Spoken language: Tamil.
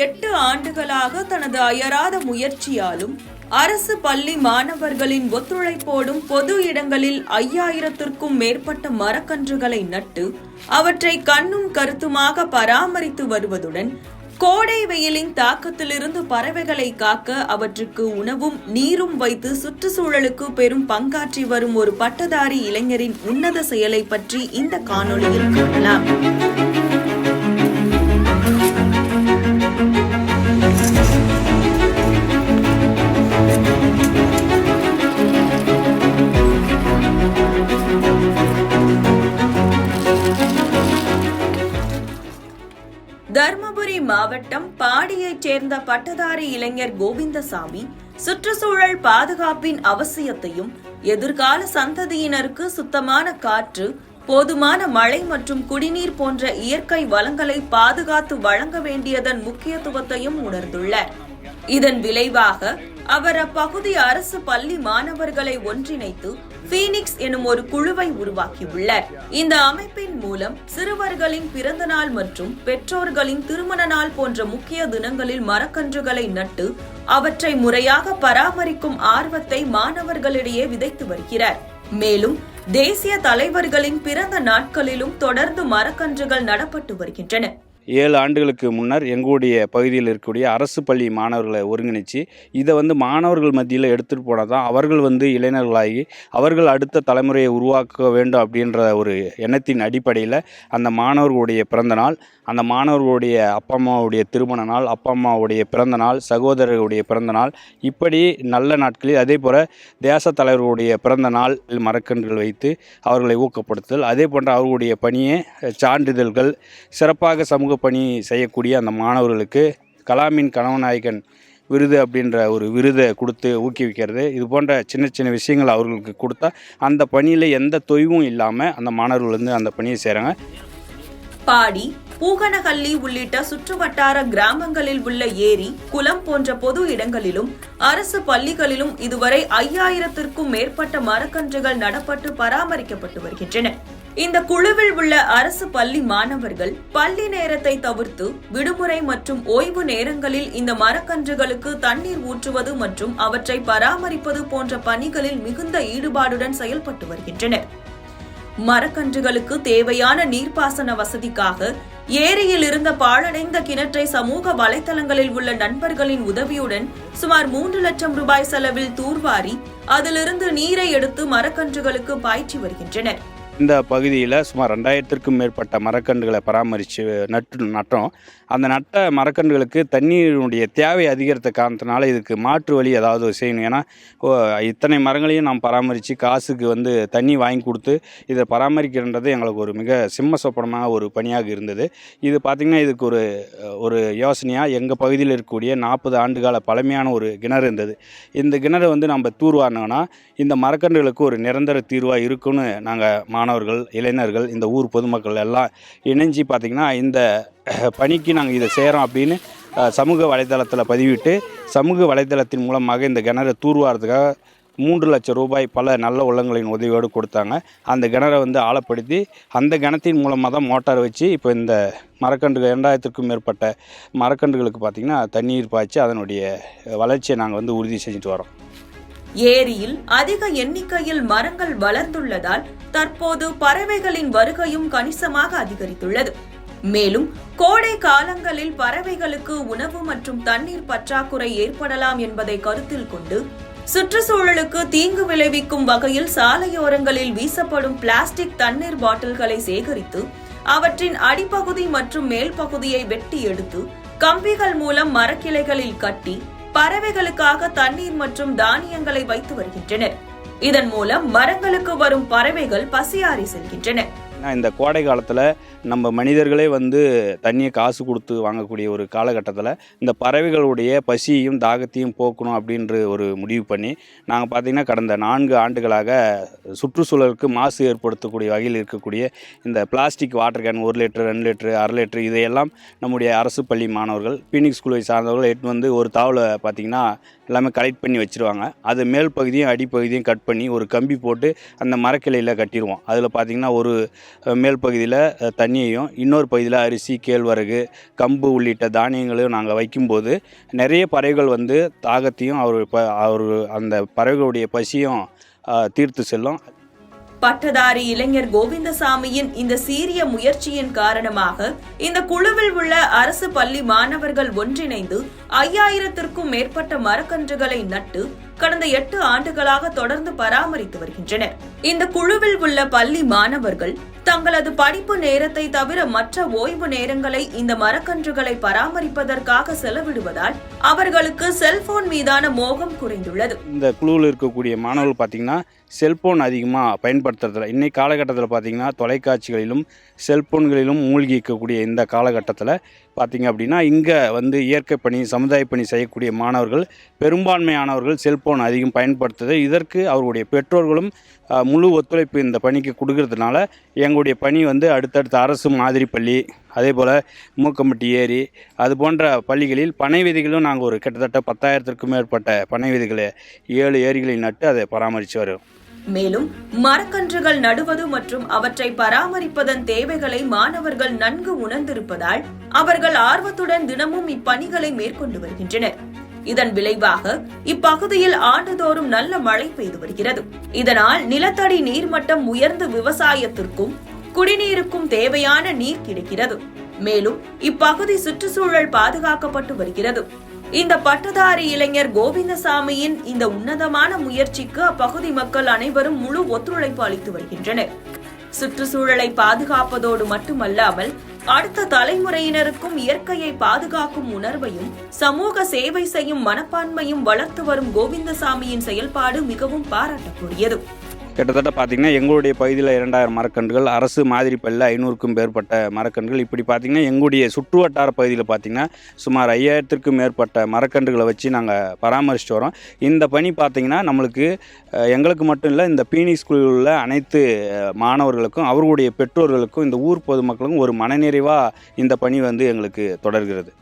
8 ஆண்டுகளாக தனது அயராத முயற்சியாலும் அரசு பள்ளி மாணவர்களின் ஒத்துழைப்போடும் பொது இடங்களில் 5000த்திற்கும் மேற்பட்ட மரக்கன்றுகளை நட்டு அவற்றை கண்ணும் கருத்துமாக பராமரித்து வருவதுடன் கோடை வெயிலின் தாக்கத்திலிருந்து பறவைகளை காக்க அவற்றுக்கு உணவும் நீரும் வைத்து சுற்றுச்சூழலுக்கு பெரும் பங்காற்றி வரும் ஒரு பட்டதாரி இளைஞரின் உன்னத செயலை பற்றி இந்த காணொளியில் காணலாம். தர்மபுரி மாவட்டம் பாடியைச் சேர்ந்த பட்டதாரி இளைஞர் கோவிந்தசாமி சுற்றுச்சூழல் பாதுகாப்பின் அவசியத்தையும் எதிர்கால சந்ததியினருக்கு சுத்தமான காற்று, போதுமான மழை மற்றும் குடிநீர் போன்ற இயற்கை வளங்களை பாதுகாத்து வழங்க வேண்டியதன் முக்கியத்துவத்தையும் உணர்ந்துள்ளார். இதன் விளைவாக அவர் அப்பகுதி அரசு பள்ளி மாணவர்களை ஒன்றிணைத்து பீனிக்ஸ் எனும் ஒரு குழுவை உருவாக்கியுள்ளார். இந்த அமைப்பின் மூலம் சிறுவர்களின் பிறந்த நாள் மற்றும் பெற்றோர்களின் திருமண நாள் போன்ற முக்கிய தினங்களில் மரக்கன்றுகளை நட்டு அவற்றை முறையாக பராமரிக்கும் ஆர்வத்தை மாணவர்களிடையே விதைத்து வருகிறார். மேலும் தேசிய தலைவர்களின் பிறந்த நாட்களிலும் தொடர்ந்து மரக்கன்றுகள் நடப்பட்டு வருகின்றன. 7 ஆண்டுகளுக்கு முன்னர் எங்களுடைய பகுதியில் இருக்கக்கூடிய அரசு பள்ளி மாணவர்களை ஒருங்கிணைச்சு இதை மாணவர்கள் மத்தியில் எடுத்துகிட்டு போனால் தான் அவர்கள் இளைஞர்களாகி அவர்கள் அடுத்த தலைமுறையை உருவாக்க வேண்டும் அப்படின்ற ஒரு எண்ணத்தின் அடிப்படையில் அந்த மாணவர்களுடைய பிறந்த நாள், அந்த மாணவர்களுடைய அப்பா அம்மாவுடைய திருமண நாள், அப்பா அம்மாவுடைய பிறந்த நாள், சகோதரர்களுடைய பிறந்த நாள், இப்படி நல்ல நாட்களில் அதே போல் தேச தலைவர்களுடைய பிறந்த நாள் மரக்கன்றுகள் வைத்து அவர்களை ஊக்கப்படுத்துதல், அதே போன்ற அவர்களுடைய பணியை சான்றிதழ்கள், சிறப்பாக சமூக பணி செய்யக்கூடிய அந்த மாணவர்களுக்கு கலாமின் கனவநாயகன் விருது அப்படின்ற ஒரு விருதை கொடுத்து ஊக்குவிக்கிறது, இது போன்ற சின்ன சின்ன விஷயங்கள் அவர்களுக்கு கொடுத்தா அந்த பணியில் எந்த தொய்வும் இல்லாமல் அந்த மாணவர்கள் அந்த பணியை செய்கிறாங்க. பாடி, பூகனஹள்ளி உள்ளிட்ட சுற்றுவட்டார கிராமங்களில் உள்ள ஏரி, குளம் போன்ற பொது இடங்களிலும் அரசு பள்ளிகளிலும் இதுவரை 5000த்திற்கும் மேற்பட்ட மரக்கன்றுகள் நடப்பட்டு பராமரிக்கப்பட்டு வருகின்றன. இந்த குழுவில் உள்ள அரசு பள்ளி மாணவர்கள் பள்ளி நேரத்தை தவிர்த்து விடுமுறை மற்றும் ஓய்வு நேரங்களில் இந்த மரக்கன்றுகளுக்கு தண்ணீர் ஊற்றுவது மற்றும் அவற்றை பராமரிப்பது போன்ற பணிகளில் மிகுந்த ஈடுபாடுடன் செயல்பட்டு வருகின்றனர். மரக்கன்றுகளுக்கு தேவையான நீர்ப்பாசன வசதிக்காக ஏரியில் இருந்த பாழடைந்த கிணற்றை சமூக வலைதளங்களில் உள்ள நண்பர்களின் உதவியுடன் சுமார் 3 லட்சம் ரூபாய் செலவில் தூர்வாரி அதிலிருந்து நீரை எடுத்து மரக்கன்றுகளுக்கு பாய்ச்சி வருகின்றனர். இந்த பகுதியில் சுமார் 2000த்திற்கும் மேற்பட்ட மரக்கன்றுகளை பராமரித்து நட்டோம். அந்த நட்ட மரக்கன்றுகளுக்கு தண்ணீருடைய தேவை அதிகரித்த காரணத்தினால இதுக்கு மாற்று வழி ஏதாவது செய்யணும். ஏன்னா இத்தனை மரங்களையும் நாம் பராமரித்து காசுக்கு தண்ணி வாங்கி கொடுத்து இதை பராமரிக்கின்றது எங்களுக்கு ஒரு மிக சிம்ம சொப்பனமாக ஒரு பணியாக இருந்தது. இது பார்த்திங்கன்னா இதுக்கு ஒரு யோசனையாக எங்கள் பகுதியில் இருக்கக்கூடிய 40 ஆண்டுகால பழமையான ஒரு கிணறு இருந்தது. இந்த கிணறு நம்ம தூர்வாரினோன்னா இந்த மரக்கன்றுகளுக்கு ஒரு நிரந்தர தீர்வாக இருக்குன்னு நாங்கள் மாணவர்கள், இளைஞர்கள், இந்த ஊர் பொதுமக்கள் எல்லாம் இணைஞ்சி பார்த்திங்கன்னா இந்த பணிக்கு நாங்கள் இதை செய்கிறோம் அப்படின்னு சமூக வலைதளத்தில் பதிவிட்டு சமூக வலைதளத்தின் மூலமாக இந்த கிணறை தூர்வாரத்துக்காக 3 லட்சம் ரூபாய் பல நல்ல உள்ளங்களின் உதவியோடு கொடுத்தாங்க. அந்த கிணறை ஆழப்படுத்தி அந்த கிணத்தின் மூலமாக தான் மோட்டார் வச்சு இப்போ இந்த மரக்கன்றுகள் 2000த்திற்கும் மேற்பட்ட மரக்கன்றுகளுக்கு பார்த்திங்கன்னா தண்ணீர் பாய்ச்சி அதனுடைய வளர்ச்சியை நாங்கள் உறுதி செஞ்சுட்டு வரோம். ஏரியில் அதிக எண்ணிக்கையில் மரங்கள் வளர்ந்துள்ளதால் தற்போது பறவைகளின் வருகையும் கணிசமாக அதிகரித்துள்ளது. மேலும் கோடை காலங்களில் பறவைகளுக்கு உணவு மற்றும் தண்ணீர் பற்றாக்குறை ஏற்படலாம் என்பதை கருத்தில் கொண்டு சுற்றுச்சூழலுக்கு தீங்கு விளைவிக்கும் வகையில் சாலையோரங்களில் வீசப்படும் பிளாஸ்டிக் தண்ணீர் பாட்டில்களை சேகரித்து அவற்றின் அடிப்பகுதி மற்றும் மேல் பகுதியை வெட்டி எடுத்து கம்பிகள் மூலம் மரக்கிளைகளில் கட்டி பறவைகளுக்காக தண்ணீர் மற்றும் தானியங்களை வைத்து வருகின்றனர். இதன் மூலம் மரங்களுக்கு வரும் பறவைகள் பசியாறி செல்கின்றன. இந்த கோடை காலத்தில் நம்ம மனிதர்களே தண்ணியை காசு கொடுத்து வாங்கக்கூடிய ஒரு காலகட்டத்தில் இந்த பறவைகளுடைய பசியையும் தாகத்தையும் போக்கணும் அப்படின்ற ஒரு முடிவு பண்ணி நாங்கள் பார்த்திங்கன்னா கடந்த 4 ஆண்டுகளாக சுற்றுச்சூழலுக்கு மாசு ஏற்படுத்தக்கூடிய வகையில் இருக்கக்கூடிய இந்த plastic water can 1 litre 2 litre 1/2 litre இதையெல்லாம் நம்முடைய அரசு பள்ளி மாணவர்கள் பீனிக்ஸ் குழுவை சார்ந்தவர்கள் எடுத்து ஒரு தாவலை பார்த்திங்கன்னா எல்லாமே கலெக்ட் பண்ணி வச்சுருவாங்க. அது மேல் பகுதியும் அடிப்பகுதியும் கட் பண்ணி ஒரு கம்பி போட்டு அந்த மரக்கிளையில் கட்டிடுவோம். அதில் பார்த்திங்கன்னா ஒரு மேல் பகுதியில் தண்ணியையும் இன்னொரு பகுதியில் அரிசி, கேழ்வரகு, கம்பு உள்ளிட்ட தானியங்களையும் நாங்கள் வைக்கும்போது நிறைய பறவைகள் வந்து தாகத்தையும் அவர் அந்த பறவைகளுடைய பசியும் தீர்த்து செல்லும். பட்டதாரி இளைஞர் கோவிந்தசாமியின் இந்த சீரிய முயற்சியின் காரணமாக இந்த குழுவில் உள்ள அரசு பள்ளி மாணவர்கள் ஒன்றிணைந்து 5000த்திற்கும் மேற்பட்ட மரக்கன்றுகளை நட்டு கடந்த 8 ஆண்டுகளாக தொடர்ந்து பராமரித்து வருகின்றனர். இந்த குழுவில் உள்ள பள்ளி மாணவர்கள் தங்களது படிப்பு நேரத்தை தவிர மற்ற ஓய்வு நேரங்களை இந்த மரக்கன்றுகளை பராமரிப்பதற்காக செலவிடுவதால் அவர்களுக்கு செல்போன் மீதான மோகம் குறைந்துள்ளது. இந்த குழுவில் இருக்கக்கூடிய மாணவர்கள் பார்த்தீங்கன்னா செல்போன் அதிகமாக பயன்படுத்துறதில்ல. இன்னைக்கு காலகட்டத்தில் பார்த்தீங்கன்னா தொலைக்காட்சிகளிலும் செல்போன்களிலும் மூழ்கி இருக்கக்கூடிய இந்த காலகட்டத்தில் பார்த்தீங்க அப்படின்னா இங்கே வந்து இயற்கை பணி, சமுதாய பணி செய்யக்கூடிய மாணவர்கள் பெரும்பான்மையானவர்கள் செல்போன் அதிகம் பயன்படுத்துது. இதற்கு அவருடைய பெற்றோர்களும் முழு ஒத்துழைப்பு இந்த பணிக்கு கொடுக்கறதுனால எங்களுடைய பணி வந்து அடுத்தடுத்த அரசு மாதிரி பள்ளி, அதே போல் மூக்கம்பட்டி ஏரி, அது போன்ற பள்ளிகளில் பனை விதைகளும் நாங்கள் ஒரு கிட்டத்தட்ட 10,000த்திற்கும் மேற்பட்ட பனை விதைகளை 7 ஏரிகளை நட்டு அதை பராமரித்து வரோம். மேலும் மரக்கன்றுகள் நடுவது மற்றும் அவற்றை பராமரிப்பதன் தேவைகளை மாணவர்கள் நன்கு உணர்ந்திருப்பதால் அவர்கள் ஆர்வத்துடன் தினமும் இப்பணிகளை மேற்கொண்டு வருகின்றனர். இதன் விளைவாக இப்பகுதியில் ஆண்டுதோறும் நல்ல மழை பெய்து வருகிறது. இதனால் நிலத்தடி நீர்மட்டம் உயர்ந்து விவசாயத்திற்கும் குடிநீருக்கும் தேவையான நீர் கிடைக்கிறது. மேலும் இப்பகுதி சுற்றுச்சூழல் பாதுகாக்கப்பட்டு வருகிறது. இந்த பட்டதாரி இளைஞர் கோவிந்தசாமியின் இந்த உன்னதமான முயற்சிக்கு அப்பகுதி மக்கள் அனைவரும் முழு ஒத்துழைப்பு அளித்து வருகின்றனர். சுற்றுச்சூழலை பாதுகாப்பதோடு மட்டுமல்லாமல் அடுத்த தலைமுறையினருக்கும் இயற்கையை பாதுகாக்கும் உணர்வையும் சமூக சேவை செய்யும் மனப்பான்மையும் வளர்த்து வரும் கோவிந்தசாமியின் செயல்பாடு மிகவும் பாராட்டக்கூடியது. கிட்டத்தட்ட பார்த்திங்கன்னா எங்களுடைய பகுதியில் 2000 மரக்கன்றுகள், அரசு மாதிரி பள்ளியில் 500க்கும் மேற்பட்ட மரக்கன்றுகள், இப்படி பார்த்திங்கன்னா எங்களுடைய சுற்று வட்டார பகுதியில் பார்த்திங்கன்னா சுமார் 5000த்திற்கும் மேற்பட்ட மரக்கன்றுகளை வச்சு நாங்கள் பராமரிச்சுட்டு வரோம். இந்த பணி பார்த்திங்கன்னா நம்மளுக்கு எங்களுக்கு மட்டும் இல்லை, இந்த பீனிக்ஸ் ஸ்கூலில் உள்ள அனைத்து மாணவர்களுக்கும் அவர்களுடைய பெற்றோர்களுக்கும் இந்த ஊர் பொதுமக்களுக்கும் ஒரு மனநிறைவாக இந்த பணி வந்து எங்களுக்கு தொடர்கிறது.